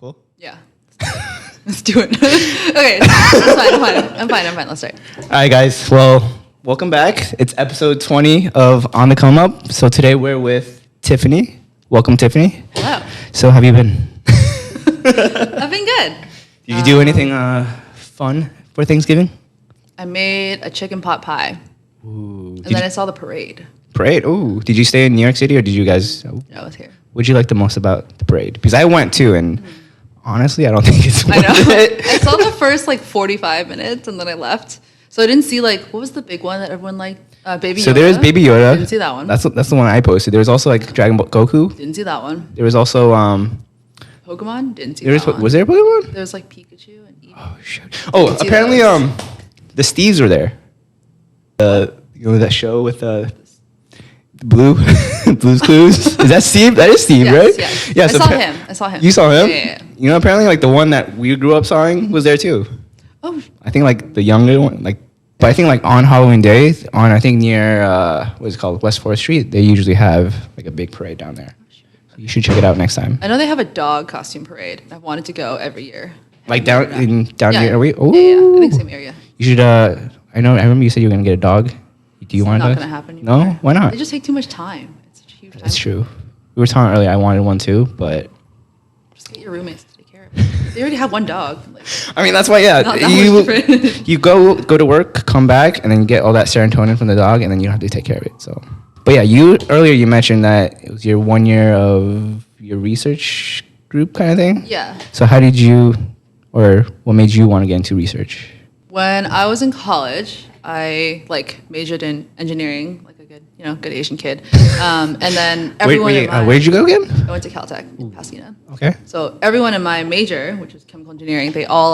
Cool? Yeah. Let's do it. Okay, I'm fine. Let's start. All right, guys. Well, welcome back. It's episode 20 of On the Come Up. So today we're with Tiffany. Welcome, Tiffany. Hello. So how have you been? I've been good. Did you do anything fun for Thanksgiving? I made a chicken pot pie. Ooh. And then I saw the parade. Parade? Ooh. Did you stay in New York City or did you guys? No, I was here. What did you like the most about the parade? Because I went too, and honestly, I don't think it's worth it. I saw the first 45 minutes and then I left. So I didn't see what was the big one that everyone liked? Baby Yoda. So there's Baby Yoda. Didn't see that one. That's the one I posted. There was also Dragon Ball Goku. Didn't see that one. There was also Pokemon. Didn't see that one. Was there a Pokemon? There was Pikachu and Eevee. Oh shit! Oh, apparently the Steves were there. That show with Blue's Clues. Is that Steve? That is Steve, yes, right? Yes. Yeah. So I saw him. You saw him? Yeah. Apparently the one that we grew up sawing was there too. Oh. I think the younger one, but I think on Halloween Day, I think near what is it called, West 4th Street, they usually have a big parade down there. So you should check it out next time. I know they have a dog costume parade. I've wanted to go every year. Down here? Are we? Oh. Yeah, I think same area. You should. I remember you said you were gonna get a dog. Do you want to? It's not going to happen anymore. No? Why not? They just take too much time. It's such a huge time. That's true. We were talking earlier, I wanted one too, but... Just get your roommates to take care of it. They already have one dog. That's why, yeah. Not that much different. You go to work, come back, and then you get all that serotonin from the dog, and then you don't have to take care of it. So, but yeah, earlier you mentioned that it was your 1 year of your research group kind of thing? Yeah. So how did you, or what made you want to get into research? When I was in college, I majored in engineering, like a good Asian kid. And then everyone where did you go again? I went to Caltech in Pasadena. Okay. So everyone in my major, which was chemical engineering, they all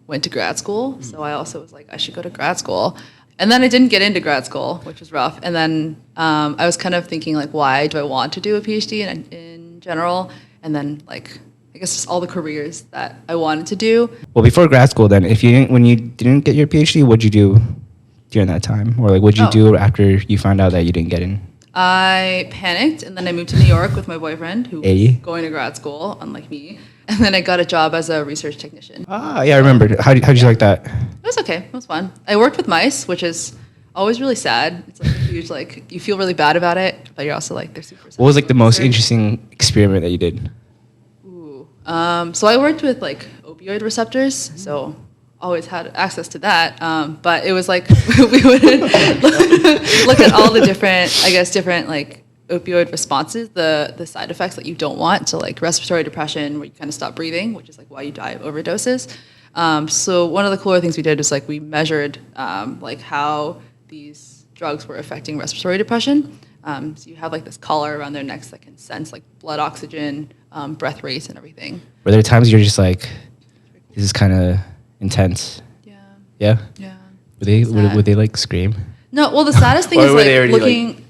went to grad school. So I also was I should go to grad school. And then I didn't get into grad school, which was rough. And then I was kind of thinking why do I want to do a PhD in general? And then I guess just all the careers that I wanted to do. Well, before grad school, then, when you didn't get your PhD, what'd you do during that time, or what'd you do after you found out that you didn't get in? I panicked, and then I moved to New York with my boyfriend, who was going to grad school, unlike me. And then I got a job as a research technician. Ah, yeah, I remember. How'd you like that? It was okay. It was fun. I worked with mice, which is always really sad. It's a huge you feel really bad about it, but you're also they're super. What was the most interesting experiment that you did? So I worked with opioid receptors, so always had access to that. But it was we would look at all the different opioid responses, the side effects that you don't want. So respiratory depression, where you kind of stop breathing, which is why you die of overdoses. So one of the cooler things we did was we measured how these drugs were affecting respiratory depression. So you have this collar around their necks that can sense blood oxygen, breath rates, and everything. Were there times you're just this is kind of intense? Yeah. Yeah? Yeah. Would they scream? No, well the saddest thing is looking...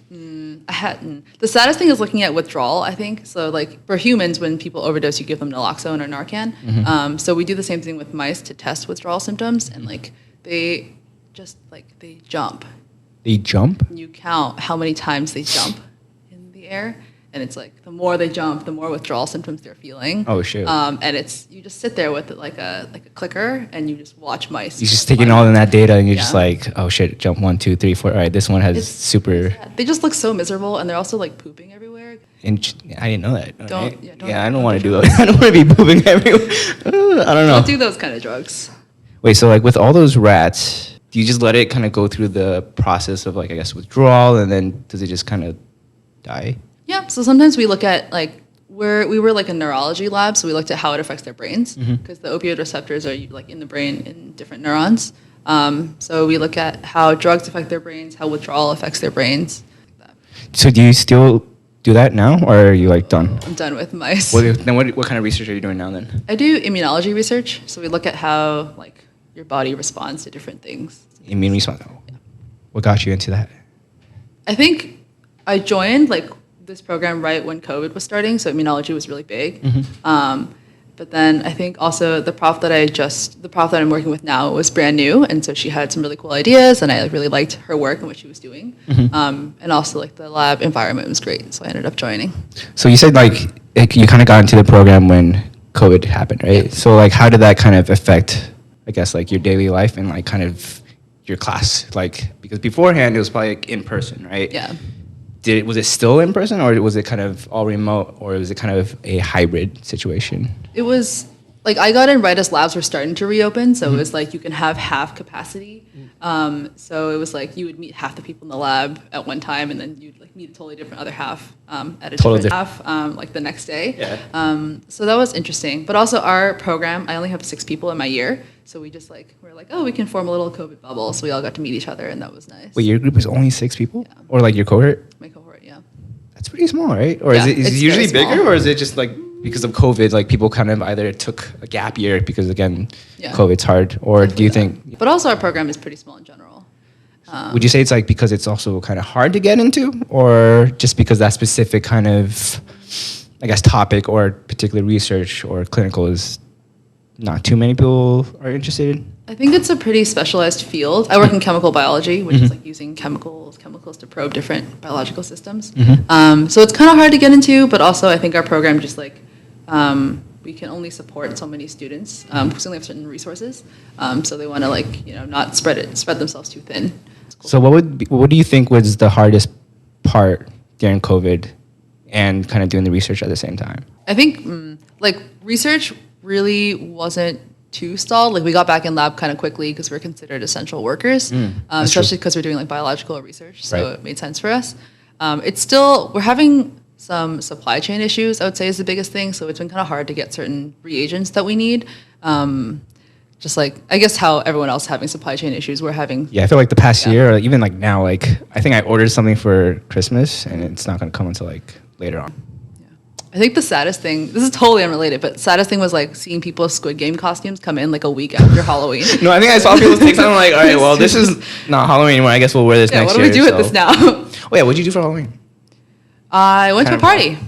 the saddest thing is looking at withdrawal, I think. So for humans, when people overdose, you give them naloxone or Narcan. Mm-hmm. So we do the same thing with mice to test withdrawal symptoms, and they just they jump. They jump? You count how many times they jump in the air, and it's the more they jump, the more withdrawal symptoms they're feeling. Oh shit! And you just sit there with a clicker, and you just watch mice. You're just taking all in that data, and you're just oh shit, jump 1, 2, 3, 4. All right, this one has super. They just look so miserable, and they're also pooping everywhere. And I didn't know that. I don't want to do it. I don't want to be pooping everywhere. I don't know. Don't do those kind of drugs. Wait, so with all those rats, do you just let it kind of go through the process of withdrawal, and then does it just kind of die? Yeah. So sometimes we look at we were a neurology lab, so we looked at how it affects their brains, because the opioid receptors are in the brain in different neurons. So we look at how drugs affect their brains, how withdrawal affects their brains. So do you still do that now, or are you done? I'm done with mice. Then what kind of research are you doing now then? I do immunology research, so we look at how your body responds to different things. Immune response. Yeah. What got you into that? I think I joined this program right when COVID was starting, so immunology was really big. Mm-hmm. But then I think also the prof that I'm working with now was brand new, and so she had some really cool ideas, and I really liked her work and what she was doing. Mm-hmm. And also the lab environment was great, so I ended up joining. So you said you kind of got into the program when COVID happened, right? Yeah. So like, how did that kind of affect, I guess, like your daily life and like kind of your class? Like, because beforehand it was probably like in person, right? Yeah. Was it still in person, or was it kind of all remote, or was it kind of a hybrid situation? It was like I got in right as labs were starting to reopen, so it was like you can have half capacity. So it was like you would meet half the people in the lab at one time, and then you'd like meet a totally different other half at a different half like the next day. Yeah. So that was interesting. But also our program, I only have 6 people in my year, so we just like we're like, oh, we can form a little COVID bubble. So we all got to meet each other, and that was nice. Wait, your group is only 6 people, Yeah. or like your cohort? My cohort, yeah. That's pretty small, right? Or Yeah, is it it's usually very small. bigger, or is it just like because of COVID, like people kind of either took a gap year because again, Yeah. COVID's hard, or do you think? But also our program is pretty small in general. Would you say it's like because it's also kind of hard to get into, or just because that specific kind of, I guess, topic or particular research or clinical is not too many people are interested in? I think it's a pretty specialized field. I work in chemical biology, which is like using chemicals to probe different biological systems. So it's kind of hard to get into, but also I think our program just like we can only support so many students because we only have certain resources. So they want to like not spread themselves too thin. So what do you think was the hardest part during COVID and kind of doing the research at the same time? I think like research really wasn't too stalled. Like we got back in lab kind of quickly because we're considered essential workers, especially because we're doing like biological research. So Right. it made sense for us. We're having some supply chain issues, I would say is the biggest thing. So it's been kind of hard to get certain reagents that we need. Just like, I guess how everyone else is having supply chain issues, we're having. Yeah, I feel like the past year, or even like now, like I think I ordered something for Christmas and it's not going to come until like later on. I think the saddest thing, this is totally unrelated, but saddest thing was like seeing people's Squid Game costumes come in like a week after Halloween. No, I think I saw people's takes and I'm like, all right, well, this is not Halloween anymore. I guess we'll wear this Yeah, next what do year. we do with this now? Oh yeah, what'd you do for Halloween? I went to a Kind of party.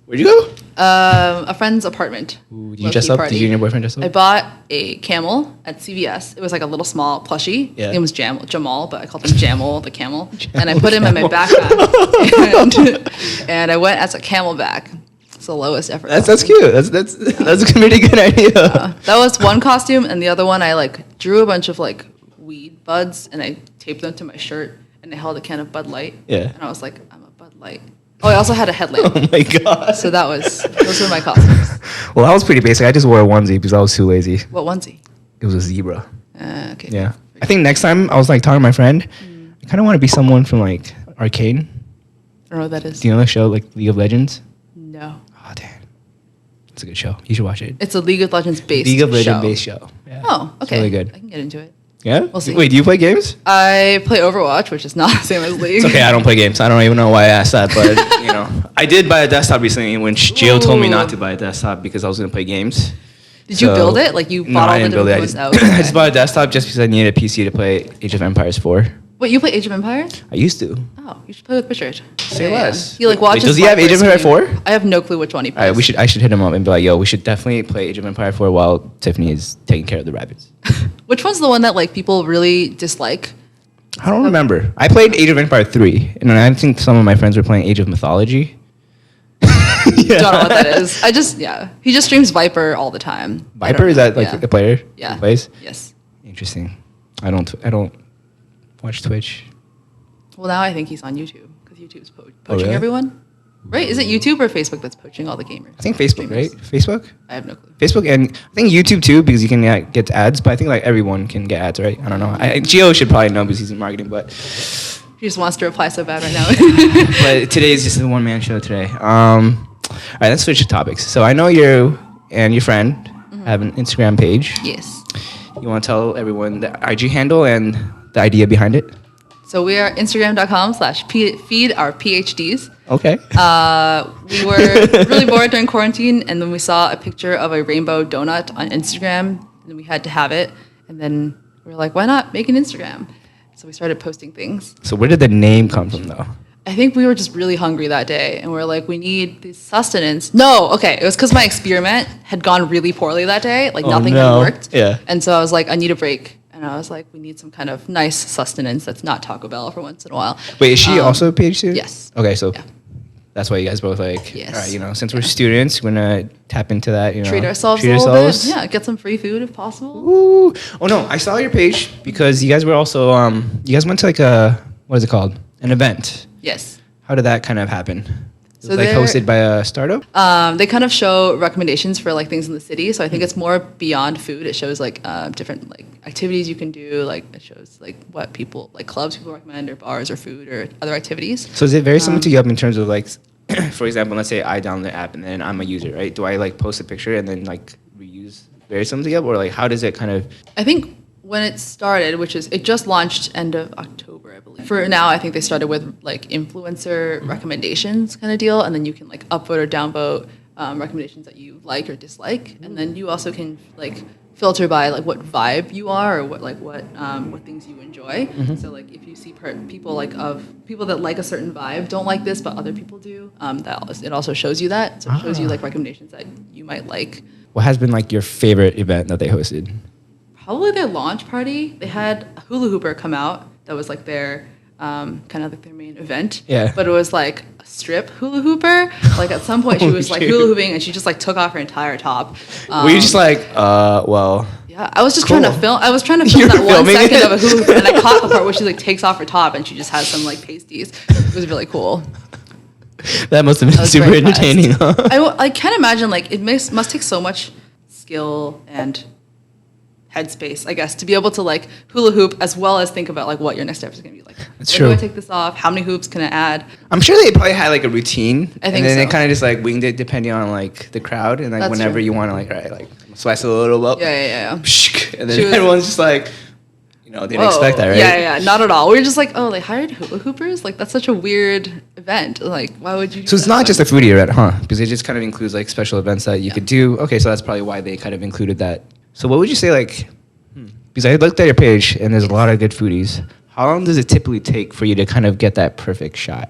Where'd you go? A friend's apartment. Ooh, did you dress up? Party. Did you and your boyfriend dress up? I bought a camel at CVS. It was like a little small plushie. Yeah. It was Jamal, but I called him Jamal the camel. And I put him in my backpack. and I went as a camelback. It's the lowest effort. That's cute. That's a pretty good idea. That was one costume, and the other one I like drew a bunch of like weed buds and I taped them to my shirt and I held a can of Bud Light. Yeah. And I was like, I'm a Bud Light. Oh, I also had a headlamp. Oh my god. So those were my costumes. Well, that was pretty basic. I just wore a onesie because I was too lazy. What onesie? It was a zebra. Okay. Yeah. I think next time I was like talking to my friend, I kind of want to be someone from like Arcane. I don't know what that is. Do you know the show like League of Legends? No. Oh damn, it's a good show. You should watch it. It's a League of Legends based League of show. Legends based show. Yeah. Oh, It's okay. really good. I can get into it. Yeah. We'll see. Wait, do you play games? I play Overwatch, which is not the same as League. It's okay. I don't play games. I don't even know why I asked that, but I did buy a desktop recently when Gio told me not to buy a desktop because I was going to play games. Did you build it? Like you bought all I the didn't build different it. ones out? I just bought a desktop just because I needed a PC to play Age of Empires 4. Wait, you play Age of Empires? I used to. Oh, you should play with Richard. Say less. He like Wait, watches. does he have Age of Empires 4? I have no clue which one he All plays. right, I should hit him up and be like, yo, we should definitely play Age of Empire 4 while Tiffany is taking care of the rabbits. Which one's the one that like people really dislike? I don't remember. I played Age of Empire 3, and I think some of my friends were playing Age of Mythology. Don't know what that is. He just streams Viper all the time. I don't Viper, is know. that like the player Yeah. who plays? Yes. Interesting. I don't watch Twitch. Well, now I think he's on YouTube because YouTube's poaching really? everyone. Right? Is it YouTube or Facebook that's poaching all the gamers? I think Facebook, right? Streamers? Facebook? I have no clue. Facebook, and I think YouTube too, because you can get ads, but I think like everyone can get ads, right? I don't know. Gio should probably know because he's in marketing, but He just wants to reply so bad right now. but today is just a one-man show today. All right, let's switch topics. So I know you and your friend have an Instagram page. Yes. You want to tell everyone the IG handle and the idea behind it? So we are Instagram.com/feed our PhDs. Okay. We were really bored during quarantine, and then we saw a picture of a rainbow donut on Instagram, and we had to have it. And then we were like, why not make an Instagram? So we started posting things. So where did the name come from, though? I think we were just really hungry that day, and we were like, we need this sustenance. No, okay, it was because my experiment had gone really poorly that day. Like nothing had worked. Yeah. And so I was like, I need a break. And I was like, we need some kind of nice sustenance that's not Taco Bell for once in a while. Wait, is she also a PhD? Yes. Okay, so Yeah. That's why you guys both like, Yes. all right, you know, since we're students, we're gonna tap into that, you know. Treat ourselves a little bit. Yeah, get some free food if possible. Ooh. Oh no, I saw your page because you guys were also you guys went to like what is it called? An event. Yes. How did that kind of happen? It was So like they're- hosted by a startup? They kind of show recommendations for like things in the city. So I think it's more beyond food. It shows like different like activities you can do. Like it shows like what people like clubs people recommend or bars or food or other activities. So is it very similar to Yelp in terms of like, for example, let's say I download the app and then I'm a user, right? Do I like post a picture and then like reuse very similar to Yelp, or like how does it kind of? I think when it started, which is it just launched end of October, I believe. For now, I think they started with like influencer recommendations kind of deal, and then you can like upvote or downvote recommendations that you like or dislike, and then you also can like filter by like what vibe you are or what things you enjoy. So like if you see people that like a certain vibe don't like this, but other people do, it also shows you that. So it shows you like recommendations that you might like. What has been like your favorite event that they hosted? Probably their launch party. They had a hula hooper come out. That was like their kind of like their main event. Yeah. But it was like a strip hula hooper. Like at some point she was like hula hooping and she just like took off her entire top. Were you just like, well? Yeah, I was just Cool. trying to film. I was trying to film You were that 1 filming second it? of a hula hoop, and I caught the part where she like takes off her top and she just has some like pasties. It was really cool. That must have been I was super very impressed. entertaining, huh? I can't imagine like it must take so much skill and headspace, I guess, to be able to like hula hoop as well as think about like what your next step is going to be like. That's When true. do I take this off? How many hoops can I add? I'm sure they probably had like a routine. I think and then they so. kind of just like winged it depending on like the crowd and like That's whenever true. you want to like, all right, like slice it a little up. Yeah. Pshk, and then She was- everyone's just like, you know, they didn't Whoa. expect that, right? Yeah, not at all. We were just like, oh, they hired hula hoopers? Like, that's such a weird event. Like, why would you do So it's that? not just a foodie event, huh? Because it just kind of includes like special events that you Yeah. could do. Okay, so that's probably why they kind of included that. So what would you say like, because I looked at your page and there's a lot of good foodies. How long does it typically take for you to kind of get that perfect shot?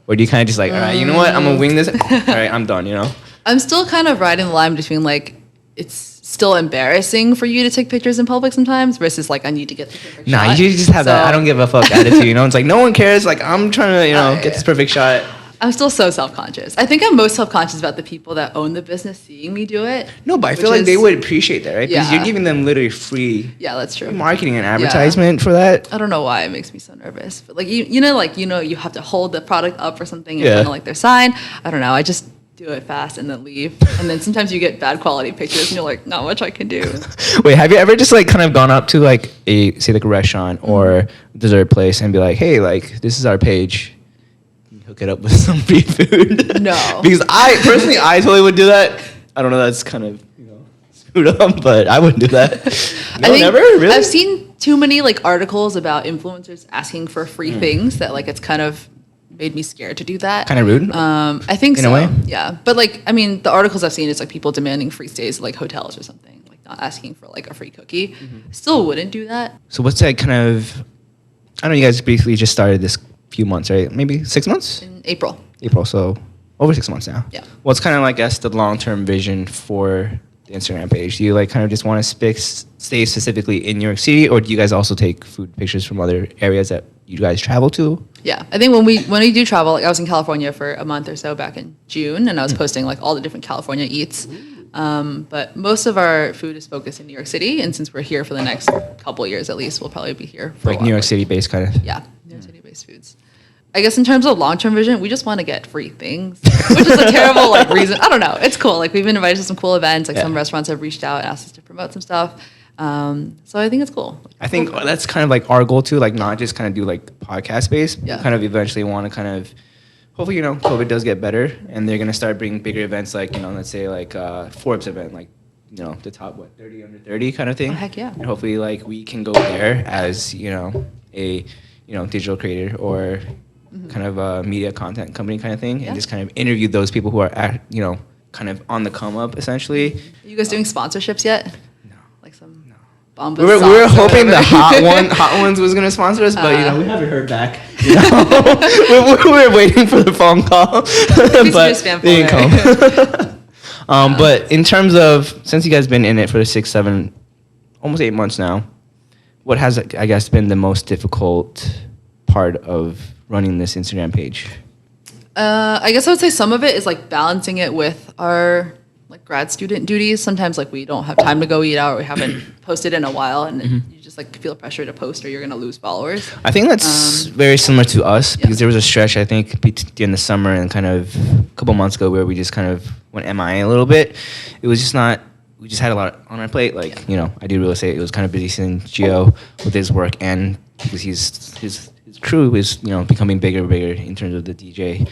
Or do you kind of just like, all right, you know what? I'm going to wing this. All right, I'm done, you know? I'm still kind of riding the line between like, it's still embarrassing for you to take pictures in public sometimes versus like, I need to get the perfect Nah, shot. you just have that So- I don't give a fuck attitude, you know? It's like no one cares. Like I'm trying to, you know, get this perfect shot. I'm still so self-conscious. I think I'm most self-conscious about the people that own the business seeing me do it. No, but I which feel like they is- would appreciate that, right? Because Yeah. you're giving them literally free Yeah, that's true. marketing and advertisement for that. I don't know why it makes me so nervous. But like you know, you have to hold the product up or something in Yeah. front of like their sign. I don't know. I just do it fast and then leave. And then sometimes you get bad quality pictures and you're like, not much I can do. Wait, have you ever just like kind of gone up to like say like a restaurant or dessert place and be like, hey, like this is our page. Can you hook it up with some free food? No. Because I totally would do that. I don't know, that's kind of, you know, screwed up, but I wouldn't do that. No, I think never? Really? I've seen too many like articles about influencers asking for free Hmm. things that like it's kind of made me scared to do that. Kind of rude. I think In so. a way? Yeah. But like, I mean, the articles I've seen is like people demanding free stays at like hotels or something, like not asking for like a free cookie. Mm-hmm. Still wouldn't do that. So what's that kind of, I know you guys basically just started this few months, right? Maybe 6 months? In April. April, so over 6 months now. Yeah. What's kind of like, I guess, the long-term vision for the Instagram page? Do you like kind of just want to stay specifically in New York City, or do you guys also take food pictures from other areas that you guys travel to? Yeah, I think when we do travel, like I was in California for a month or so back in June, and I was posting like all the different California eats. But most of our food is focused in New York City, and since we're here for the next couple of years at least, we'll probably be here for a Like while. New York City-based kind of? Yeah, New York City-based foods. I guess in terms of long-term vision, we just want to get free things, which is a terrible like reason. I don't know. It's cool. Like we've been invited to some cool events. Like Yeah. some restaurants have reached out and asked us to promote some stuff. So I think it's cool. I think that's kind of like our goal too, like not just kind of do like podcast based, Yeah. kind of eventually want to kind of, hopefully, you know, COVID does get better and they're going to start bringing bigger events like, you know, let's say like Forbes event, like, you know, the top, 30 under 30 kind of thing. Oh, heck yeah. And hopefully like we can go there as, you know, a, you know, digital creator or kind of a media content company kind of thing Yeah. and just kind of interview those people who are, you know, kind of on the come up essentially. Are you guys doing sponsorships yet? No. Like some Bombas We were socks or hoping the whatever. Hot Ones was gonna sponsor us, but you know we haven't heard back. You know? we were waiting for the phone call, but spam they didn't folder. come. But in terms of since you guys been in it for the 6, 7, almost 8 months now, what has I guess been the most difficult part of running this Instagram page? I guess I would say some of it is like balancing it with our like grad student duties. Sometimes like we don't have time to go eat out, or we haven't posted in a while, and you just like feel pressure to post, or you're gonna lose followers. I think that's very similar to us because there was a stretch I think during the summer and kind of a couple months ago where we just kind of went MIA a little bit. It was just not. We just had a lot on our plate. Like I do real estate. It was kind of busy seeing Gio with his work, and because his crew is becoming bigger and bigger in terms of the DJ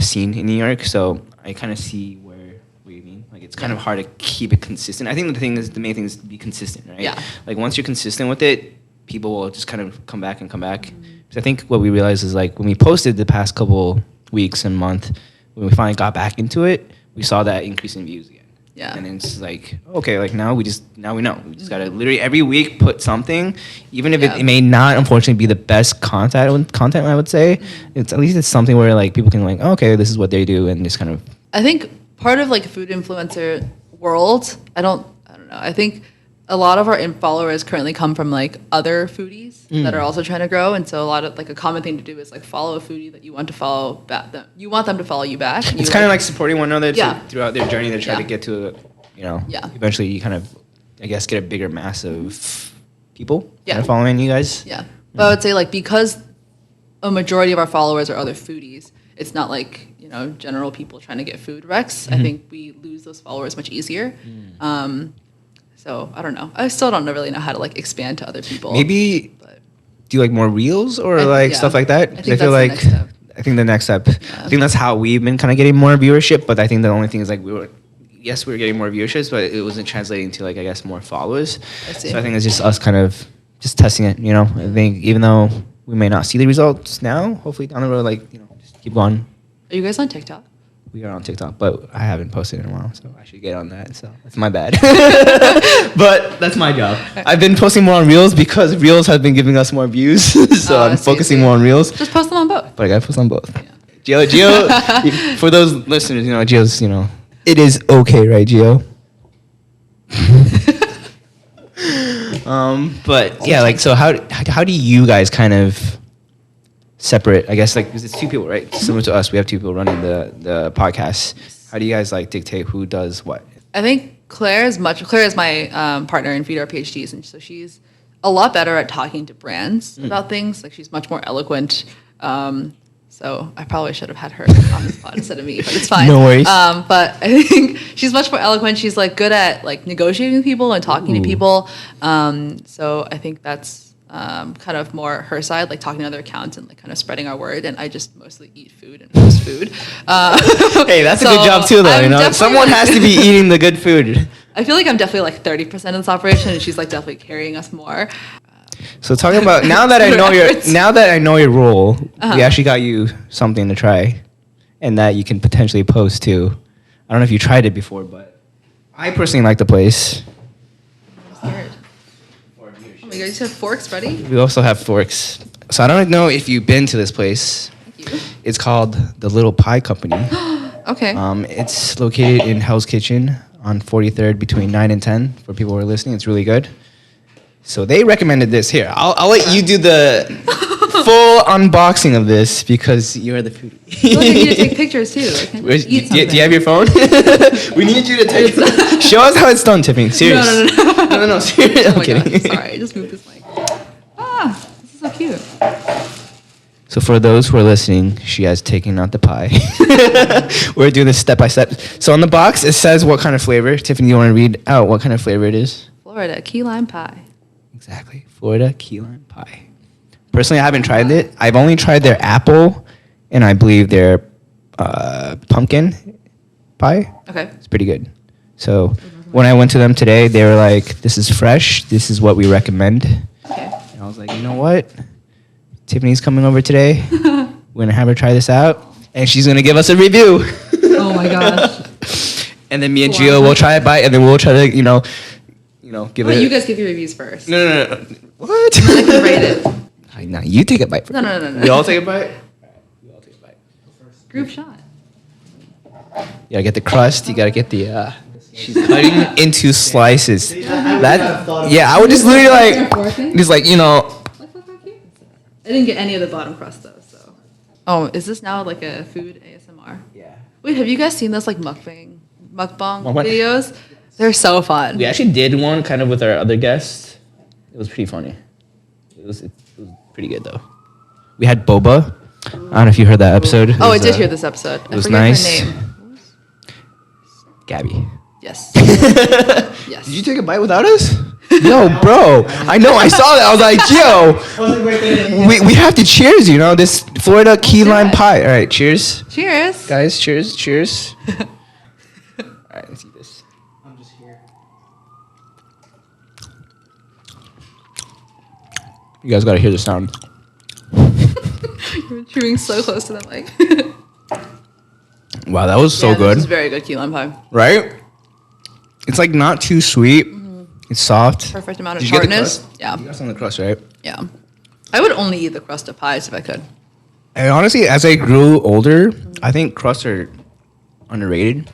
scene in New York. So I kind of see what you mean. Like it's kind of hard to keep it consistent. I think the main thing is to be consistent, right? Yeah. Like once you're consistent with it, people will just kind of come back. Because I think what we realized is like when we posted the past couple weeks and month, when we finally got back into it, we saw that increase in views again. Yeah. And it's like, okay, like now we know. We just gotta literally every week put something, even if it may not unfortunately be the best content I would say. It's at least it's something where like people can like, oh, okay, this is what they do, and just kind of. I think part of like food influencer world, I don't know. I think a lot of our followers currently come from like other foodies that are also trying to grow, and so a lot of like a common thing to do is like follow a foodie that you want to follow back. You want them to follow you back. It's kind of like supporting one another throughout their journey to try to Yeah. get to, eventually you kind of, I guess, get a bigger mass of people kind of following you guys. Yeah, but I would say like because a majority of our followers are other foodies, it's not like general people trying to get food recs. I think we lose those followers much easier. So I don't know. I still don't really know how to like expand to other people. Maybe do like more reels or stuff like that. I think the next step. I think the next step. I think that's how we've been kind of getting more viewership. But I think the only thing is like we were getting more viewerships, but it wasn't translating to like I guess more followers. I see. So I think it's just us kind of just testing it. I think even though we may not see the results now, hopefully down the road, like just keep going. Are you guys on TikTok? We are on TikTok, but I haven't posted in a while, so I should get on that. So that's my bad. But that's my job. I've been posting more on Reels because Reels have been giving us more views. So I'm focusing more on Reels. Just post them on both. But I gotta post on both. Yeah. Gio, for those listeners, Gio's, it is okay, right, Gio? But yeah, like, so how do you guys kind of separate, I guess, like, because it's two people, right? Similar to us, we have two people running the podcast. How do you guys like dictate who does what? I think Claire is my partner in Feed Our PhDs, and so she's a lot better at talking to brands about things. Like she's much more eloquent. So I probably should have had her on the spot instead of me, but it's fine. No worries. But I think she's much more eloquent. She's like good at like negotiating with people and talking to people. So I think that's kind of more her side, like talking to other accounts and like kind of spreading our word. And I just mostly eat food and post food. Hey, that's a good job too, though. Someone has to be eating the good food. I feel like I'm definitely like 30% of this operation, and she's like definitely carrying us more. So talking about now that I know your role, we actually got you something to try, and that you can potentially post too. I don't know if you tried it before, but I personally like the place. I'm scared. Oh my god, you said forks ready? We also have forks. So I don't know if you've been to this place. Thank you. It's called the Little Pie Company. Okay. It's located in Hell's Kitchen on 43rd between 9 and 10. For people who are listening, it's really good. So they recommended this. Here, I'll let you do the full unboxing of this because you're the foodie. I feel like I need to take pictures too. Do you have your phone? We need you to take. Show us how it's done, Tiffany. Serious. No. Serious. I'm kidding. God. Sorry, I just moved this mic. This is so cute. So for those who are listening, she has taken out the pie. We're doing this step by step. So on the box, it says what kind of flavor. Tiffany, you want to read out what kind of flavor it is? Florida key lime pie. Exactly. Florida key lime pie. Personally, I haven't tried it. I've only tried their apple and I believe their pumpkin pie. Okay. It's pretty good. So when I went to them today, they were like, this is fresh. This is what we recommend. Okay. And I was like, you know what? Tiffany's coming over today. We're going to have her try this out. And she's going to give us a review. Oh my gosh. And then me and Gio will try a bite and then we'll try to, give it. You guys give your reviews first. No. What? I can rate it. No, you take a bite first. No. We all take a bite? We all take a bite. Group shot. You gotta get the crust. You gotta get the. She's cutting into slices. I would just literally I didn't get any of the bottom crust though, so. Oh, is this now like a food ASMR? Yeah. Wait, have you guys seen those like mukbang What? videos? They're so fun. We actually did one kind of with our other guest. It was pretty funny. It was pretty good though. We had boba. I don't know if you heard that episode. Oh, I did hear this episode. It was I forget nice. her name. Gabby. Yes. Yes. Did you take a bite without us? No, bro. I know. I saw that. I was like, yo, we have to cheers. You know this Florida key lime pie. All right, cheers, Cheers. guys. Cheers. All right, let's eat this. I'm just here. You guys gotta hear the sound. You're chewing so close to the mic. Wow, that was so Yeah, good. This is very good key lime pie. Right? It's like not too sweet. It's soft. Perfect amount of Did you get the tartness. crust? Yeah. You got some of the crust, right? Yeah. I would only eat the crust of pies if I could. And honestly, as I grew older, I think crusts are underrated.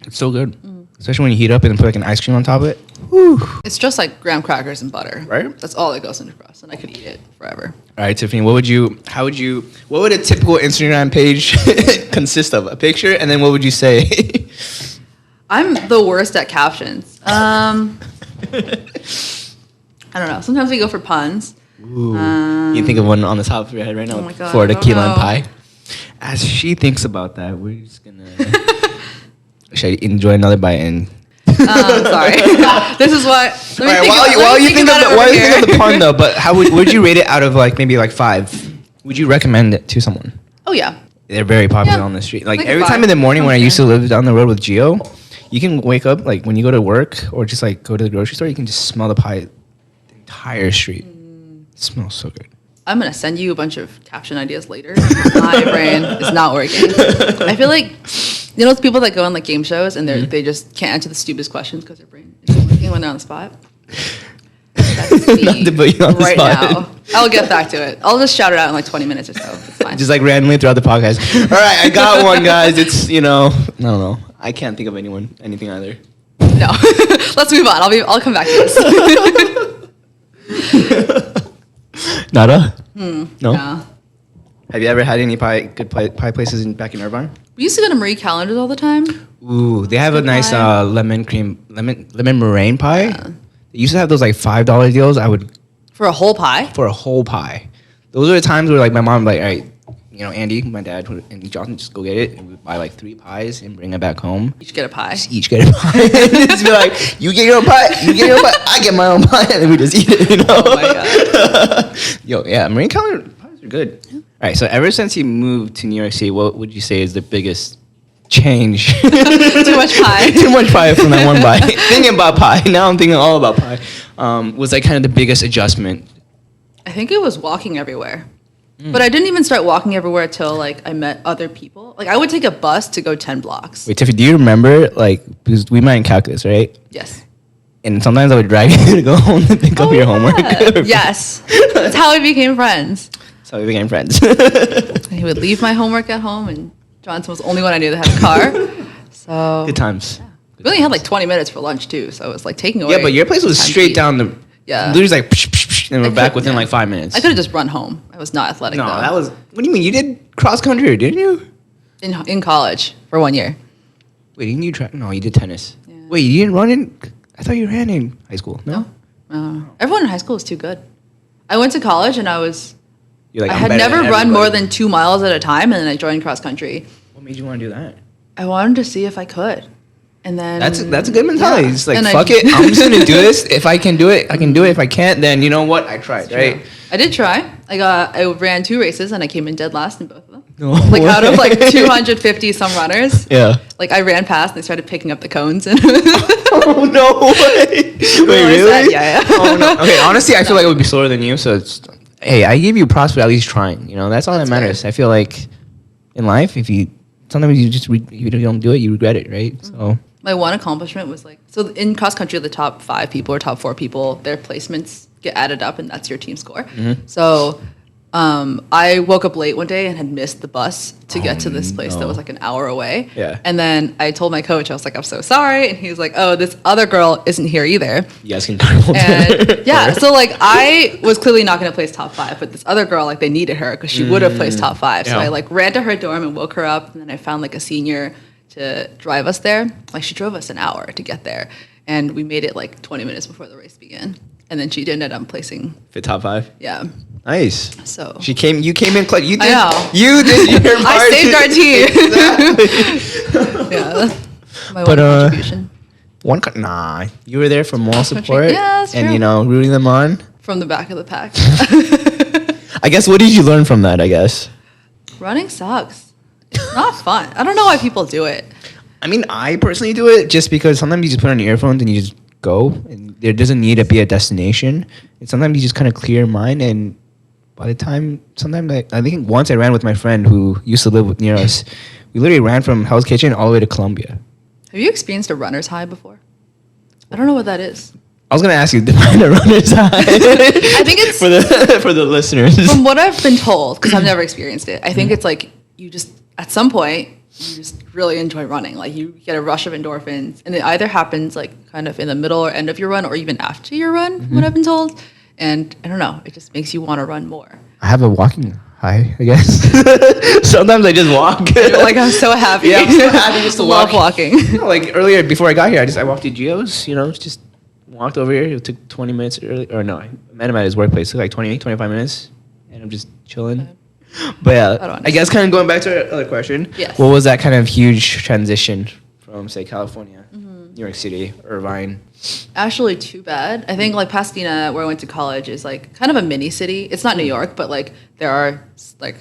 It's so good, especially when you heat up and put like an ice cream on top of it. Whew. It's just like graham crackers and butter. Right. That's all that goes into crust, and I could eat it forever. All right, Tiffany, what would a typical Instagram page consist of? A picture, and then what would you say? I'm the worst at captions. I don't know. Sometimes we go for puns. You think of one on the top of your head right now? Oh my God, Florida I don't key lime know. pie. As she thinks about that, we're just gonna. Should I enjoy another bite and? Sorry. This is what. All right, while you think of the pun though, but how would you rate it out of like maybe like 5? Would you recommend it to someone? Oh yeah. They're very popular Yeah. on the street. Like Like a every 5. time in the morning when I Okay. used to live down the road with Gio, you can wake up like when you go to work or just like go to the grocery store, you can just smell the pie the entire street. It smells so good. I'm gonna send you a bunch of caption ideas later. My brain is not working. I feel like you know those people that go on like game shows and they just can't answer the stupidest questions because their brain isn't working when they're on the spot. That's me Not to put you on the right spot. now. I'll get back to it. I'll just shout it out in like 20 minutes or so. It's fine. Just like randomly throughout the podcast. All right, I got one, guys. It's I don't know. I can't think of anything either. No. Let's move on. I'll come back to this. Nada? No. Yeah. Have you ever had any good pie places back in Irvine? We used to go to Marie Callender's all the time. Ooh, they have a Good nice pie. lemon meringue pie. They used to have those like $5 deals. I would For a whole pie? for a whole pie. Those are the times where like my mom would be like, all right, Andy, my dad, and Johnson, just go get it, and we'd buy like 3 pies and bring it back home. Each get a pie. Each get a pie. Just be like, you get your own pie, you get your own pie, I get my own pie, and then we just eat it. Oh my God. Yo, yeah, Marine Calendar pies are good. All right, so ever since you moved to New York City, what would you say is the biggest change? Too much pie. Too much pie from that one bite. Thinking about pie, now I'm thinking all about pie. Was like kind of the biggest adjustment. I think it was walking everywhere. But I didn't even start walking everywhere till like I met other people. Like I would take a bus to go 10 blocks. Wait, Tiffy, do you remember, like, because we met in calculus, right? Yes. And sometimes I would drag you to go home to pick up your homework. Yes. That's how we became friends. So we became friends. And he would leave my homework at home, and Johnson was the only one I knew that had a car. So Good times. we only had like 20 minutes for lunch too, so it was like taking away. Yeah, but your place was time to straight eat. down the. Yeah. Literally like, psh, psh, psh, and we're I back could- within yeah. like 5 minutes. I could have just run home. I was not athletic No, though. that was. What do you mean? You did cross country, didn't you? in college for 1 year. Wait, didn't you try? No, you did tennis. Yeah. Wait, you didn't run in? I thought you ran in high school. No. Everyone in high school was too good. I went to college and You're like, I I'm had better never than run more everybody. than 2 miles at a time, and then I joined cross country. What made you want to do that? I wanted to see if I could, and then That's a good mentality. Yeah. It's like, And fuck it, I'm just gonna do this. If I can do it, I can do it. If I can't, then you know what? I tried, right? I did try. I ran 2 races and I came in dead last in both of them. No Like out of like way. 250 some runners. Yeah. Like I ran past and they started picking up the cones and Oh no way! Wait, really? Yeah. Oh no. Okay, honestly, I feel like I would be slower than you. So it's, hey, I give you props for at least trying. You know, that's all That's that matters. I feel like in life, if you sometimes you just you don't do it, you regret it, right? So My one accomplishment was like, so in cross country, the top 5 people or top 4 people, their placements get added up and that's your team score. Mm-hmm. So I woke up late one day and had missed the bus to get to this place that no. was like an hour away. Yeah. And then I told my coach, I was like, I'm so sorry. And he was like, oh, this other girl isn't here either. You guys can carpool together. And yeah, so like I was clearly not going to place top 5, but this other girl, like they needed her because she would have placed top 5. So Yeah. I like ran to her dorm and woke her up. And then I found like a senior to drive us there. Like she drove us an hour to get there. And we made it like 20 minutes before the race began. And then she ended up placing, Fit top 5. yeah. Nice. So You came in you did, I know. You did your part. I saved our team. Exactly. Yeah. My But, one contribution. Nah, you were there for moral support. Yeah, that's and, true. you know, rooting them on. From the back of the pack. I guess, what did you learn from that, I guess? Running sucks. It's not fun. I don't know why people do it. I mean, I personally do it just because sometimes you just put on your earphones and you just go, and there doesn't need to be a destination. And sometimes you just kind of clear your mind, and by the time, sometimes I think once I ran with my friend who used to live near us. We literally ran from Hell's Kitchen all the way to Columbia. Have you experienced a runner's high before? I don't know what that is. I was gonna ask you, define a runner's high. I think it's for the listeners. from what I've been told, because I've never experienced it. I think it's like you just at some point you just really enjoy running. Like you get a rush of endorphins, and it either happens like kind of in the middle or end of your run, or even after your run. From what I've been told, and I don't know, it just makes you want to run more. I have a walking high, I guess. Sometimes I just walk. You're like, I'm so happy. Yeah, I'm so happy just to Love walk. walking. Like earlier, before I got here, I walked to Gio's, you know, just walked over here. It took 20 minutes early, or no, I met him at his workplace. It took like 20, 25 minutes, and I'm just chilling. Okay. But I don't yeah, I understand. guess kind of going back to our other question. Yes. What was that kind of huge transition from, say, California, New York City, Irvine? Actually, too bad. I think like Pasadena, where I went to college, is like kind of a mini city. It's not New York, but like there are like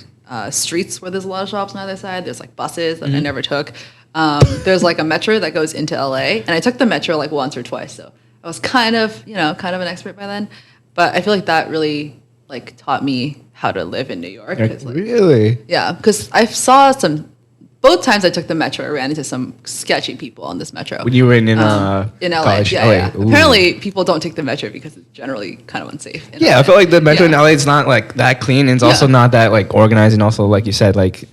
streets where there's a lot of shops on either side. There's like buses that I never took. There's like a metro that goes into LA, and I took the metro like once or twice. So I was kind of an expert by then. But I feel like that really like taught me how to live in New York. 'Cause, like, Really? yeah, because I saw both times I took the metro, I ran into some sketchy people on this metro. When you were in LA, college? yeah, LA. yeah. Ooh. Apparently, people don't take the metro because it's generally kind of unsafe. in Yeah, I LA. feel like the metro in Yeah. LA is not like that clean, and it's also Yeah. not that like organized, and also like you said, like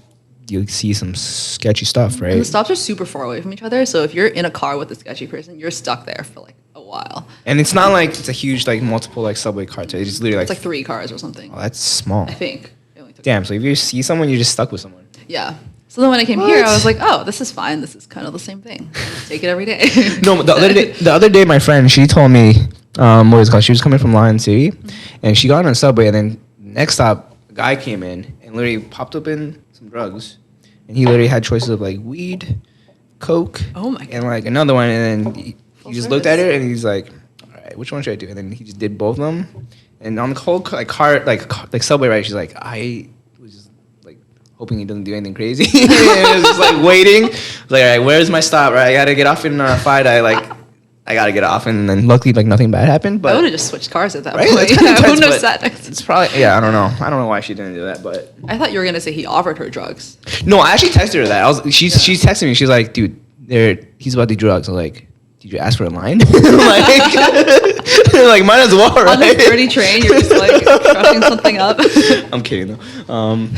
you see some sketchy stuff, And right? the stops are super far away from each other, so if you're in a car with a sketchy person, you're stuck there for like a while. And it's not like it's a huge like multiple like subway cars. It's just literally It's like, like 3 cars or something. oh, that's small. I think. It only took- Damn. So if you see someone, you're just stuck with someone. Yeah. So then when I came here, What? I was like, oh, this is fine. This is kind of the same thing. Take it every day. No, the other day, my friend, she told me, what was it called? She was coming from Lion City, and she got on a subway, and then next stop, a guy came in and literally popped open some drugs, and he literally had choices of like weed, coke, Oh my and like another one, and then he Full just looked at service. her, and he's like, all right, which one should I do? And then he just did both of them, and on the whole like subway ride, she's like, I was just like hoping he doesn't do anything crazy. And it was just like waiting. I was like, all right, where's my stop? Right, I gotta get off in Fide. I gotta get off, and then luckily like nothing bad happened. I would But have just switched cars at that right, point. that's kinda I wouldn't intense, have but sat next to it's probably I don't know why she didn't do that, but I thought you were going to say he offered her drugs. no, I actually texted her that. She texted me. She's like, dude, he's about to do drugs. I was like, did you ask for a line? like might as well, right? On this dirty train, you're just like crushing something up. I'm kidding though.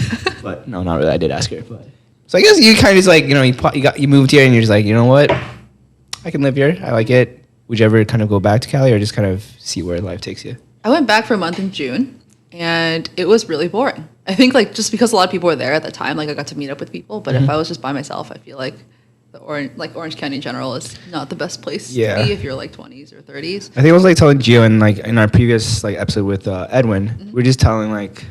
But no, not really. I did ask her. But so I guess you kind of just like you moved here and you're just like, you know what, I can live here. I like it. Would you ever kind of go back to Cali or just kind of see where life takes you? I went back for a month in June, and it was really boring. I think like just because a lot of people were there at the time, like I got to meet up with people. But if I was just by myself, I feel like Orange County in general is not the best place Yeah. to be if you're like 20s or 30s. I think I was like telling Gio and like in our previous like episode with Edwin, we are just telling like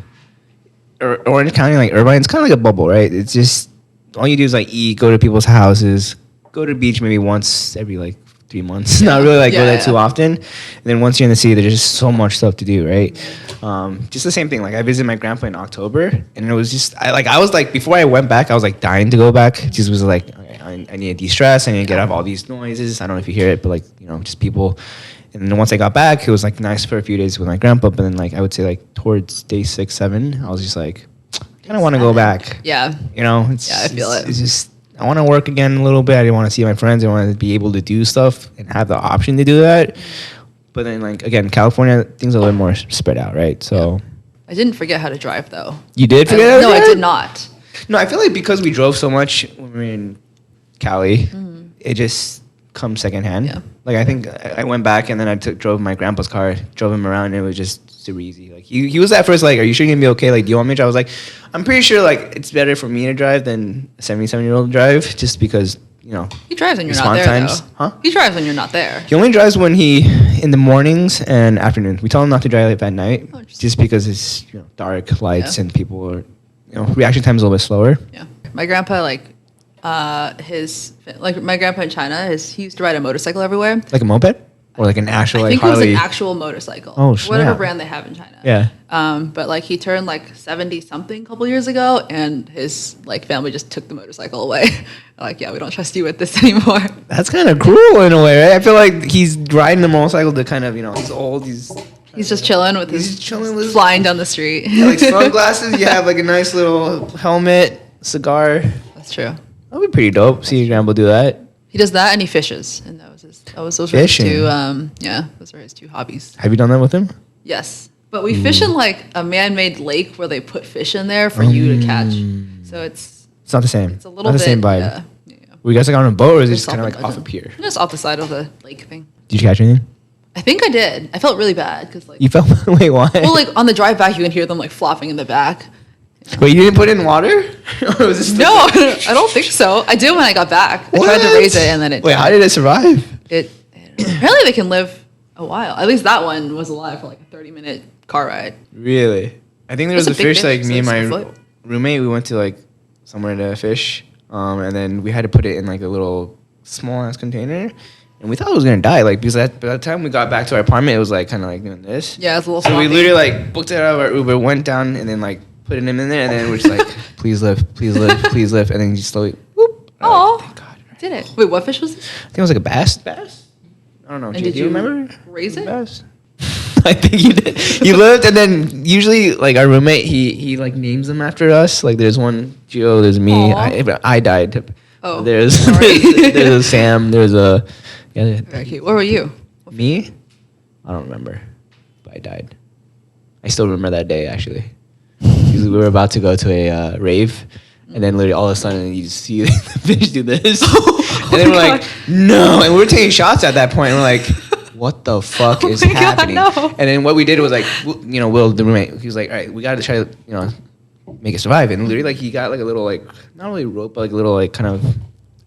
Orange County, like Irvine, it's kind of like a bubble, right? It's just all you do is like eat, go to people's houses, go to the beach maybe once every like 3 months. Not really like go there too often. And then once you're in the city, there's just so much stuff to do, right? Just the same thing. Like I visited my grandpa in October, and it was just I was like before I went back, I was like dying to go back. It just was like okay, I need to de-stress. I need to get off all these noises. I don't know if you hear it, but like just people. And then once I got back, it was like nice for a few days with my grandpa. But then like I would say like towards day 6, 7, I was just like kind of want to go back. Yeah. It's, Yeah, I feel it. It's just I want to work again a little bit. I didn't want to see my friends. I want to be able to do stuff and have the option to do that. But then like again, California things are a little more spread out, right? So I didn't forget how to drive though. You did forget how to No, drive? I did not. No, I feel like because we drove so much when we were in Cali, it just comes secondhand. Yeah. Like I think I went back and then I drove my grandpa's car, drove him around, and it was just super easy. Like he was at first like, "Are you sure you're gonna be okay? Like, do you want me to drive?" I was like, "I'm pretty sure like it's better for me to drive than a 77-year-old drive, just because He drives when you're not response there times, though. huh? He drives when you're not there. He only drives when in the mornings and afternoons. We tell him not to drive at night, Oh, interesting. just because it's dark lights Yeah. and people are reaction time is a little bit slower. Yeah. My grandpa my grandpa in China he used to ride a motorcycle everywhere. Like a moped or like an actual I like think it was Harley. an actual motorcycle. Oh, Whatever snap. brand they have in China. Yeah. But like he turned like 70 something a couple years ago, and his like family just took the motorcycle away. Like, yeah, we don't trust you with this anymore. That's kind of cruel in a way, right? I feel like he's riding the motorcycle to kind of, he's old, he's He's just chilling with He's his just chilling with- flying down the street. like sunglasses. You have like a nice little helmet, cigar. That's true. That'd be pretty dope. See your grandpa do that. He does that and he fishes, and those were his Fishing. two. Those are his two hobbies. Have you done that with him? Yes, but we fish in like a man-made lake where they put fish in there for you to catch. So it's It's not the same. a little not the bit same vibe. Yeah. Were you guys like on a boat or is it Just just kind of off like the- off a pier? Just off the side of the lake thing. Did you catch anything? I think I did. I felt really bad because like, You felt wait why? well, like on the drive back, you can hear them like flopping in the back. Wait, you didn't put it in water? Or was this No, I don't think so. I did when I got back. I tried to What? raise it and then it. Wait, how did it survive? Apparently they can live a while. At least that one was alive for like a 30-minute car ride. Really? I think there was It's a a big fish, fish, like so me and it's my a foot. roommate, we went to like somewhere to fish, and then we had to put it in like a little small ass container, and we thought it was gonna die, like because by the time we got back to our apartment, it was like kind of like doing this. Yeah, it's a little. So we sloppy. literally like booked it out of our Uber, went down, and then like put him in there, and then we're just like, please live, please live, please live, and then just slowly, whoop. We're Aw. like, thank God. Did it? Wait, what fish was this? I think it was like a bass. Bass? I don't know. And Do did you you remember? raise it? Bass? I think you did. You lived, and then usually like our roommate, he like names them after us. Like there's one Gio, there's me. Aw. I died. Oh, There's sorry. there's a Sam. There's a Very cute. Where were you? me. I don't remember, but I died. I still remember that day actually. 'Cause we were about to go to a rave, and then literally all of a sudden you just see the fish do this, and then my we're like, God. no, and we were taking shots at that point. And we're like, what the fuck Oh is my God, happening? no. And then what we did was like, Will, the roommate, he was like, all right, we got to try to make it survive. And literally like he got like a little like not really rope, but like a little like kind of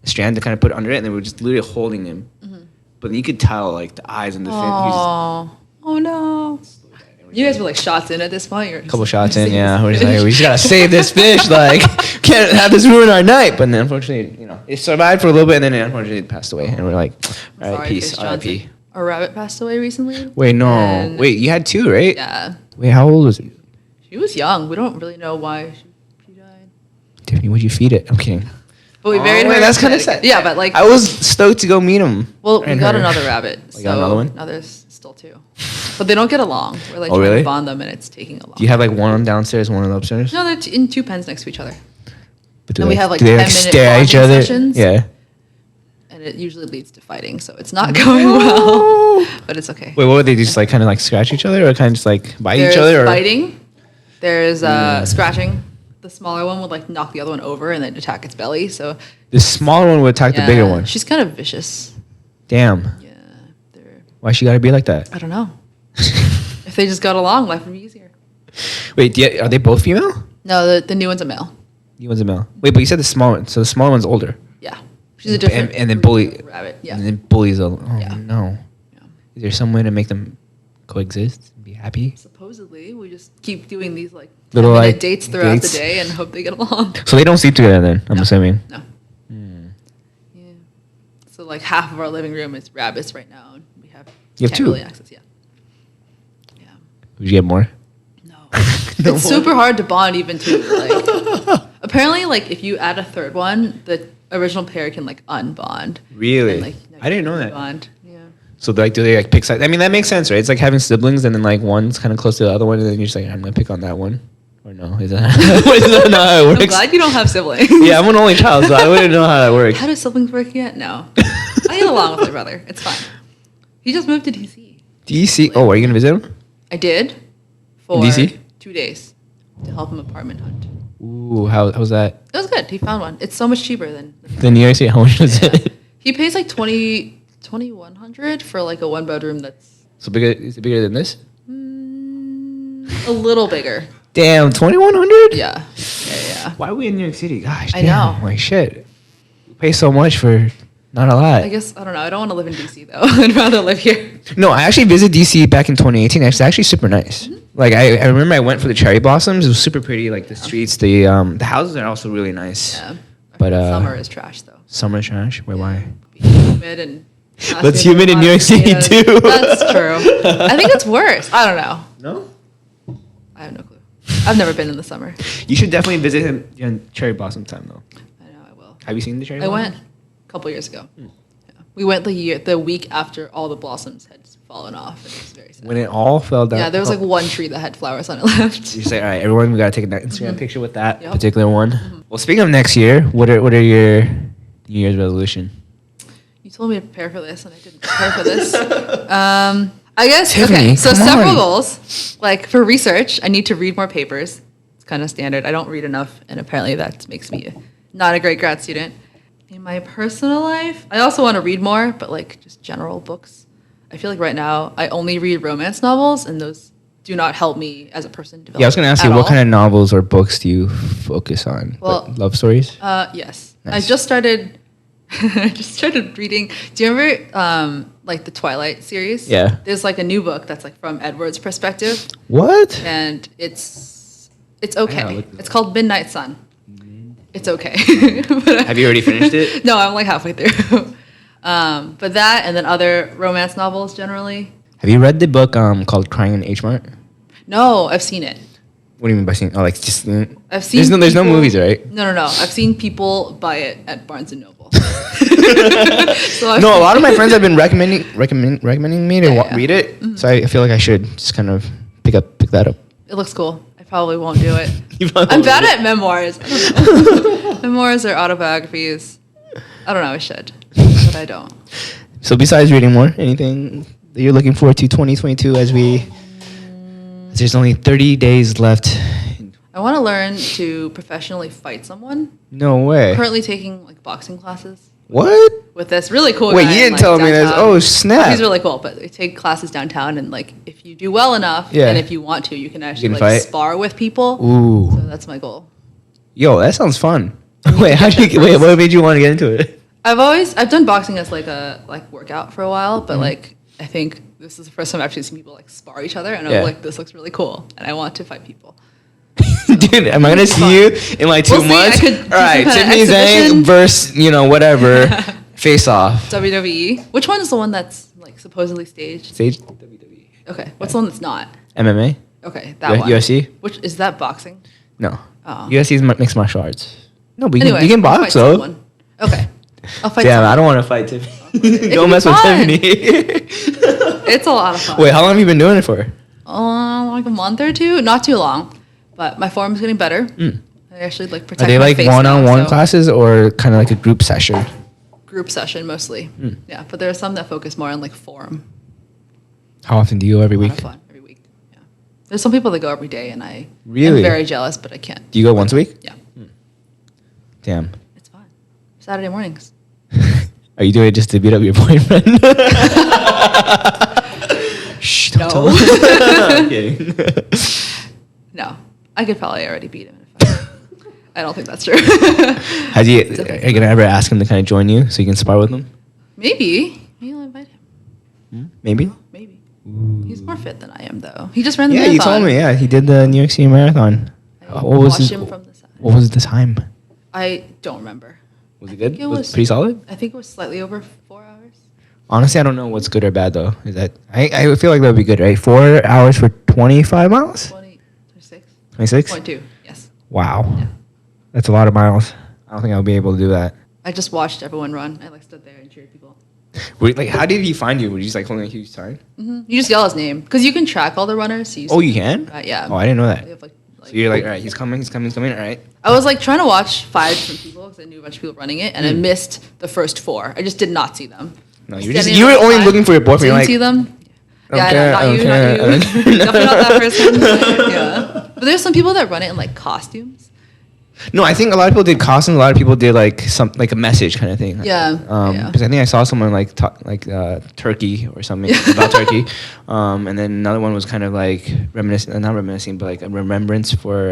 strand to kind of put under it, and then we were just literally holding him. But you could tell like the eyes and the fin. He was Oh no. You guys were like shots in at this point. You're just a couple shots in, yeah. We're just like, we just gotta save this fish. Like, can't have this ruin our night. But then unfortunately, it survived for a little bit, and then it unfortunately passed away. And we're like, all right, Sorry, peace, Fish R.I.P. Johnson. A rabbit passed away recently. Wait, no, And- wait, you had two, right? Yeah. Wait, how old was he? She was young. We don't really know why she died. Tiffany, would you feed it? I'm kidding. But we buried her. wait, in that's kind of Connecticut. sad. Yeah, but like, I was stoked to go meet him. well, we and got her. another rabbit. Oh, you got another one? Now there's still two, but they don't get along. We're like Oh, trying really? to bond them, and it's taking a long. Do you have like one downstairs, one upstairs? No, they're in two pens next to each other, But do and we they- have like do they 10-minute stare at each bonding other? sessions. Yeah. and it usually leads to fighting. So it's not going well, but it's okay. Wait, what would they just like kind of like scratch each other or kind of just like bite There's each other? Or? fighting. There's scratching. The smaller one would like knock the other one over and then attack its belly. So The smaller one would attack the bigger one. She's kind of vicious. Damn. Yeah, they're, Why she gotta be like that? I don't know. If they just got along, life would be easier. Wait, are they both female? No, the new one's a male. You one's a male. Wait, but you said the small one. So the smaller one's older. Yeah, she's a different. And then breed bully. of rabbit. Yeah. And then bullies. Oh Yeah. no. Yeah. Is there some way to make them coexist and be happy? Supposedly, we just keep doing these like Little, 10-minute like, dates throughout dates? the day and hope they get along. So they don't sleep together then. I'm assuming. No. Hmm. Yeah. So like half of our living room is rabbits right now, and we have You have can't two? really access. Yeah. Yeah. Would you get more? No. No It's more? super hard to bond even to like. Apparently, like if you add a third one, the original pair can like unbond. Really? And, like, I didn't know that. Bond. Yeah. So like, do they like pick sides? I mean, that makes sense, right? It's like having siblings, and then like one's kind of close to the other one, and then you're just like, I'm gonna pick on that one, or no? Is that, is that not how it works? I'm glad you don't have siblings. Yeah, I'm an only child, so I wouldn't know how that works. How do siblings work yet? No. I get along with my brother. It's fine. He just moved to DC. DC. Oh, are you gonna visit him? I did for DC? 2 days to help him apartment hunt. Ooh, how's that? It was good. He found one. It's so much cheaper than The New York City, how much is it? He pays like 2,100 for like a 1-bedroom that's So bigger? Is it bigger than this? a little bigger. Damn, 2,100? Yeah. Why are we in New York City? Gosh, I damn, know. like shit. We pay so much for not a lot. I guess, I don't know. I don't want to live in DC though. I'd rather live here. No, I actually visited DC back in 2018. It's actually super nice. Like I remember I went for the cherry blossoms. It was super pretty. Like the streets, the houses are also really nice. Yeah. But Summer is trash though. Summer trash. Wait, why? Humid and. But it's humid in New York City too. That's true. I think it's worse. I don't know. No. I have no clue. I've never been in the summer. You should definitely visit him in cherry blossom time though. I know I will. Have you seen the cherry I blossom? went a couple years ago. Yeah. We went the week after all the blossoms had fallen off. And it was very sad. When it all fell down. Yeah, there was like one tree that had flowers on it left. You say, all right, everyone, we gotta take an Instagram picture with that Yep. particular one. Well, speaking of next year, what are your New Year's resolution? You told me to prepare for this, and I didn't prepare for this. I guess, Tiffany, okay, so come several on. goals. Like for research, I need to read more papers. It's kind of standard. I don't read enough, and apparently that makes me not a great grad student. In my personal life, I also want to read more, but like just general books. I feel like right now I only read romance novels, and those do not help me as a person develop. Yeah, I was gonna ask you, what kind of novels or books do you focus on? Well, Like, love stories? Yes. Nice. I just started reading. Do you remember like the Twilight series? Yeah. There's like a new book that's like from Edward's perspective, What? and it's gotta okay. look this It's called Midnight Sun. It's okay. Have you already finished it? No, I'm like halfway through. But that, and then other romance novels generally. Have you read the book called Crying in H Mart? No, I've seen it. What do you mean by seeing? Oh, like just. I've seen. There's no people- movies, right? No. I've seen people buy it at Barnes and Noble. So I've No, a lot of my friends have been recommending me to Yeah. read it. So I feel like I should just kind of pick that up. It looks cool. I probably won't do it. You probably I'm won't bad do it. at memoirs. I don't know. Memoirs or autobiographies. I don't know. I should, but I don't. So besides reading more, anything that you're looking forward to 2022 as there's only 30 days left. I want to learn to professionally fight someone. No way. Currently taking like boxing classes What? with this really cool Wait, guy you in, didn't like, tell me this. downtown. Oh, snap. He's really cool, but they take classes downtown, and like if you do well enough, Yeah. and if you want to, you can actually can like fight? spar with people. Ooh. So that's my goal. Yo, that sounds fun. Wait, what made you want to get into it? I've done boxing as like a workout for a while, Mm-hmm. but like I think this is the first time I've actually seen people like spar each other, and Yeah. I'm like, this looks really cool, and I want to fight people. Dude, am I gonna see you in like 2 We'll see. I months? could do All right, some kinda Tiffany Zhang exhibition. versus whatever face off. WWE. Which one is the one that's like supposedly staged? Stage WWE. Okay, what's the one that's not? MMA. Okay, that one. UFC. Which is that boxing? No. Oh. UFC is mixed martial arts. No, but Anyway, you can I'll box fight though. someone. Okay, I'll fight. Damn, someone. I don't want to fight Tiffany. It Don't can mess be with fun. Tiffany. It's a lot of fun. Wait, how long have you been doing it for? Like a month or two, not too long, but my form's getting better. I actually like protect Are they my like face one-on-one now, so- classes or kind of like a group session? Group session mostly. Yeah, but there are some that focus more on like form. How often do you go? Every A lot week? of fun every week. Yeah, there's some people that go every day, and I Really? am very jealous, but I can't. Do you go once a week? Yeah, Damn. it's fun. Saturday mornings. Are you doing it just to beat up your boyfriend? Shh, don't tell No. him. I'm kidding. No, I could probably already beat him. If I don't think that's true. Are you gonna ever ask him to kind of join you so you can spar with him? Maybe I'll invite him. Maybe. Maybe. He's more fit than I am, though. He just ran the Yeah, marathon. you told me. Yeah, he did the New York City Marathon. I What was watched his? him from the side. What was the time? I don't remember. Was it good? think it Was was- it pretty solid? I think it was slightly over 4 hours. Honestly, I don't know what's good or bad though. Is that I feel like that would be good, right? 4 hours for 25 miles. 26. 26. 0.2. Yes. Wow, Yeah. that's a lot of miles. I don't think I'll be able to do that. I just watched everyone run. I like stood there and cheered people. Wait, how did he find you? Were you just like holding a huge sign? You just yell his name because you can track all the runners. So Oh, you can? yeah. Oh, I didn't know They that. have, like, So you're like, all right, he's coming. All right. I was like trying to watch 5 different people because I knew a bunch of people running it, and I missed the first 4. I just did not see them. No, Standing you were on the only side, looking for your boyfriend. Didn't You're like, see them. Yeah, I know, I not don't you, care, not you. Definitely not that person. Yeah. But there's some people that run it in like costumes. No, I think a lot of people did costumes. A lot of people did like a message kind of thing. Yeah. Because I think I saw someone like Turkey or something about Turkey, and then another one was kind of like not reminiscing, but like a remembrance for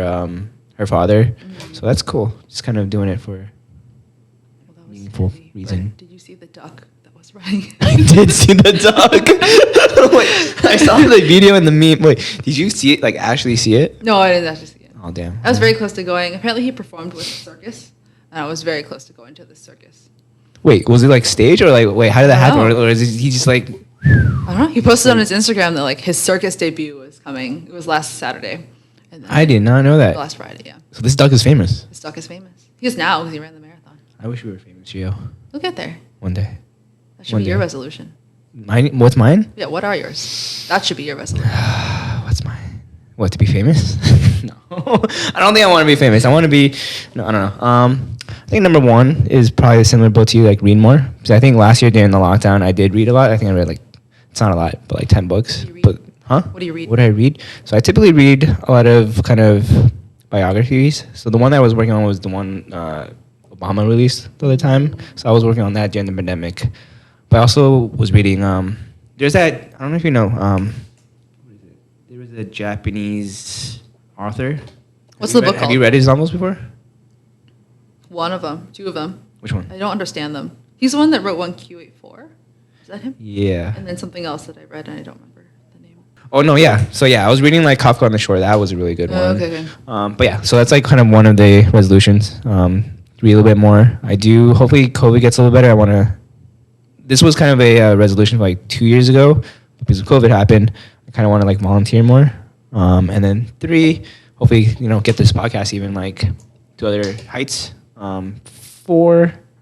her father. Mm-hmm. So that's cool. Just kind of doing it for Well, that was meaningful heavy, reason. but did you see the duck that was running? I did see the dog. Wait, I saw the video and the meme. Wait, did you see it? Like actually see it? No, I didn't actually see it. Oh damn! I was very close to going. Apparently, he performed with a circus, and I was very close to going to the circus. Wait, was it like stage or like wait? How did that I happen? don't know. Or is he just like? I don't know. He posted on his Instagram that like his circus debut was coming. It was last Saturday. And then I did not know that. last Friday, yeah. So this duck is famous. This duck is famous. He is now because he ran the marathon. I wish we were famous, Gio. We'll get there. One day. That should One be your day. resolution. Mine? What's mine? Yeah, what are yours? That should be your resolution. What's mine? What, to be famous? No. I don't think I want to be famous. I want to be, no, I don't know. I think number one is probably similar boat to you, like read more. Because I think last year during the lockdown, I did read a lot. I think I read like, it's not a lot, but like 10 books. What do you read? But, huh? What do you read? What do I read? So I typically read a lot of kind of biographies. So the one that I was working on was the one Obama released the other time. So I was working on that during the pandemic. But I also was reading, there's that, I don't know if you know, what is it? There was a Japanese author. What's the book Have called? you read his novels before? One of them. Two of them. Which one? I don't understand them. He's the one that wrote 1Q84. Is that him? Yeah. And then something else that I read and I don't remember the name. Oh, no, yeah. So, yeah, I was reading, like, Kafka on the Shore. That was a really good one. Okay. But, yeah, so that's, like, kind of one of the resolutions. Read a little bit more. I do, hopefully COVID gets a little better. I want to, this was kind of a resolution like 2 years ago. Because COVID happened, I kind of want to, like, volunteer more. And then 3, hopefully, get this podcast even, like, to other heights. 4,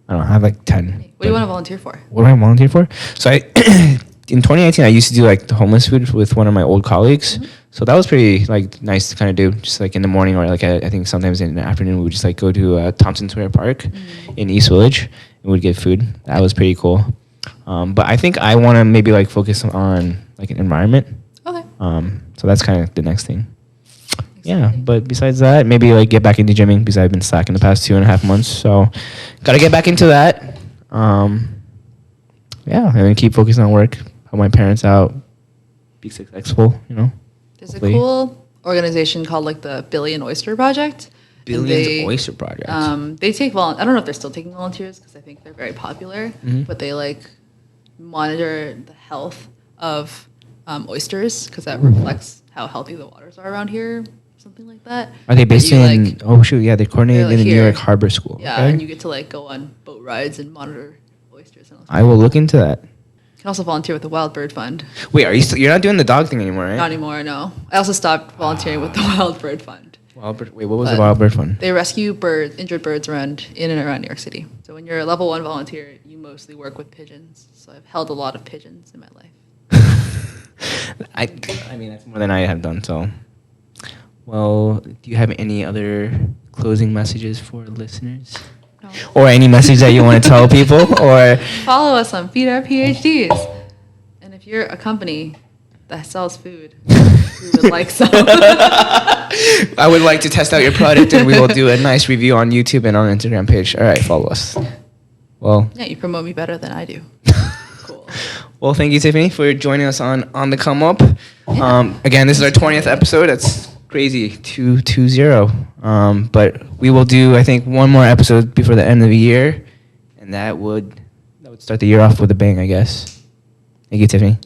I don't know, I have, like, 10. What do you want to volunteer for? What do I volunteer for? So in 2018, I used to do like the homeless food with one of my old colleagues. Mm-hmm. So that was pretty like nice to kind of do, just like in the morning or like I think sometimes in the afternoon we would just like go to Thompson Square Park in East Village and we'd get food. That was pretty cool. But I think I want to maybe like focus on like an environment. Okay. So that's kind of the next thing. Yeah, Exciting. but besides that, maybe like get back into gymming because I've been slacking the past 2.5 months. So got to get back into that. Yeah, and then keep focusing on work, help my parents out, be successful, There's hopefully. a cool organization called like the Billion Oyster Project. and Billions Oyster Project. They take I don't know if they're still taking volunteers because I think they're very popular, but they like monitor the health of oysters because that reflects how healthy the waters are around here, something like that. Are they based And you, in, like, oh shoot, yeah, they're coordinated like in the New here. York Harbor School. yeah, okay? and you get to like go on boat rides and monitor oysters. And all I will look into that. You can also volunteer with the Wild Bird Fund. Wait, you're not doing the dog thing anymore, right? Not anymore, no. I also stopped volunteering with the Wild Bird Fund. Wait, what was the But Wild Bird Fund? They rescue injured birds in and around New York City. So when you're a level 1 volunteer, you mostly work with pigeons. So I've held a lot of pigeons in my life. I mean, that's more than I have done, so. Well, do you have any other closing messages for listeners? No. Or any message that you want to tell people? Or Follow us on Feed Our PhDs. And if you're a company that sells food, we would like some. I would like to test out your product, and we will do a nice review on YouTube and on Instagram page. All right, follow us. Well, Yeah, you promote me better than I do. Cool. well, thank you, Tiffany, for joining us on the Come Up. Yeah. Again, this is our 20th episode. That's crazy, 220. But we will do, I think, one more episode before the end of the year, and that would start the year off with a bang, I guess. Thank you, Tiffany.